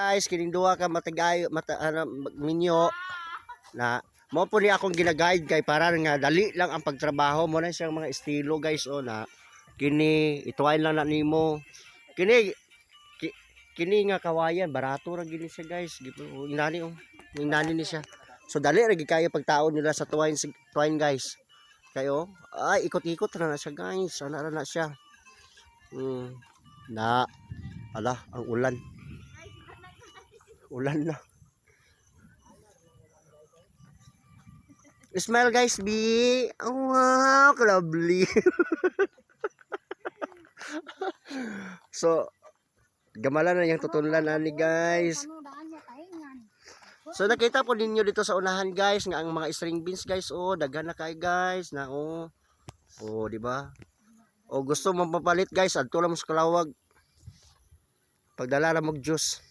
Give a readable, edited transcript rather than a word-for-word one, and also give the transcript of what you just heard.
guys, kining duha ka matagayo minyo na mo po ni akong gina-guide kay para nga dali lang ang pagtrabaho mo na siyang mga estilo guys o na kini ituwain lang na nimo kini kini nga kawayan barato ra gini siya guys inani ni siya so dali ra gid kayo pagtaon nila sa tuwain guys kayo ay ikot-ikot na siya guys ana ra na siya na ala ang ulan na. Smile guys, B. Oh, wow, lovely. So, gamala na yung tutulan ani guys. So nakita po ninyo dito sa unahan guys nga ang mga string beans guys oh daghan na kay guys na oh di ba? O gusto mo mapalit guys adto lang mo sa Kalawag. Pagdala ra mo juice.